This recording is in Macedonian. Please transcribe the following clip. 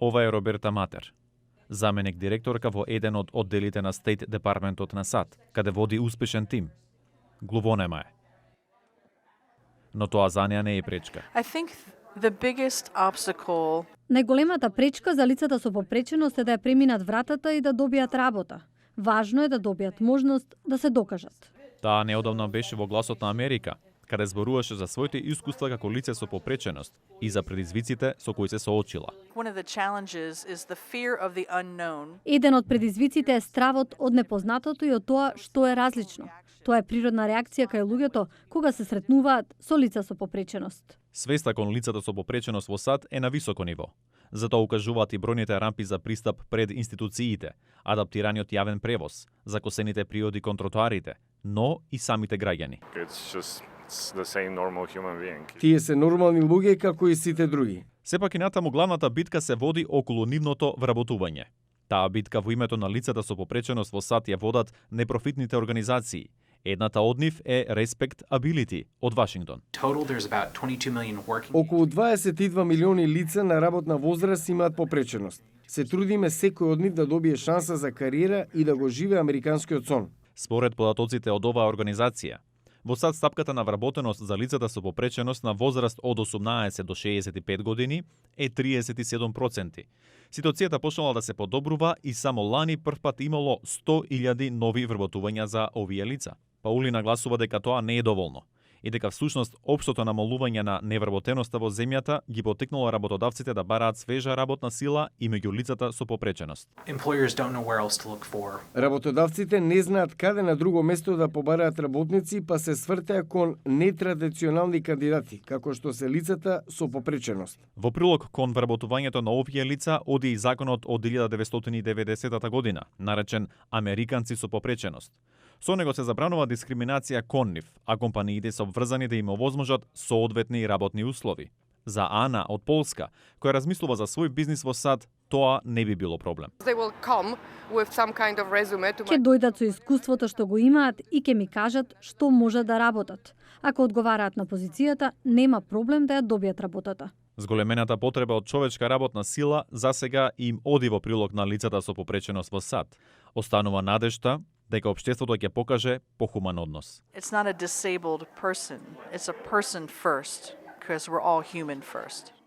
Ова е Роберта Матер, заменик директорка во еден од одделите на Стейт Департментот на САД, каде води успешен тим. Глувонема е. Но тоа за неа не е пречка. I think the biggest obstacle Најголемата пречка за лицата со попреченост е да ја преминат вратата и да добијат работа. Важно е да добијат можност да се докажат. Таа неодамна беше во Гласот на Америка, каде зборуваше за своите искуства како лице со попреченост и за предизвиците со кои се соочила. one of the challenges is the fear of the unknown. Еден од предизвиците е стравот од непознатото и од тоа што е различно. Тоа е природна реакција кај луѓето кога се сретнуваат со лица со попреченост. Свеста кон лицата со попреченост во САД е на високо ниво. Затоа укажуваат и бројните рампи за пристап пред институциите, адаптираниот јавен превоз, закосените приоди кон тротоарите, но и самите граѓани. It's the same normal human being. Тие се нормални луѓе како и сите други. Сепак и натаму главната битка се води околу нивното вработување. Таа битка во името на лицата со попреченост во САД ја водат непрофитните организации. Едната од нив е Respect Ability од Вашингтон. Total, there's about 22 million working. Околу 22 милиони лица на работна возраст имаат попреченост. Се трудиме секој од нив да добие шанса за кариера и да го живее американскиот сон. Според податоците од оваа организација, во САД стапката на вработеност за лицата со попреченост на возраст од 18 до 65 години е 37%. Ситуацијата почнала да се подобрува и само лани првпат имало 100.000 нови вработувања за овие лица. Паули нагласува дека тоа не е доволно и дека всушност општото намалување на невработеноста во земјата ги потикнало работодавците да бараат свежа работна сила и меѓу лицата со попреченост. Employers don't know where else to look for. Работодавците не знаат каде на друго место да побараат работници, па се свртеа кон нетрадиционални кандидати, како што се лицата со попреченост. Во прилог кон вработувањето на овие лица оди и законот од 1990 година, наречен Американци со попреченост. Со него се забранува дискриминација кон нив, а компаниите се обврзани да им овозможат соодветни работни услови. За Ана од Полска, која размислува за свој бизнис во САД, тоа не би било проблем. Ќе дојдат со искуството што го имаат и ќе ми кажат што можат да работат. Ако одговараат на позицијата, нема проблем да ја добијат работата. Зголемената потреба од човечка работна сила засега им оди во прилог на лицата со попреченост во САД. Останува надежта дека општеството ќе покаже похуман однос. It's not a disabled person, it's a person first, because we're all human first.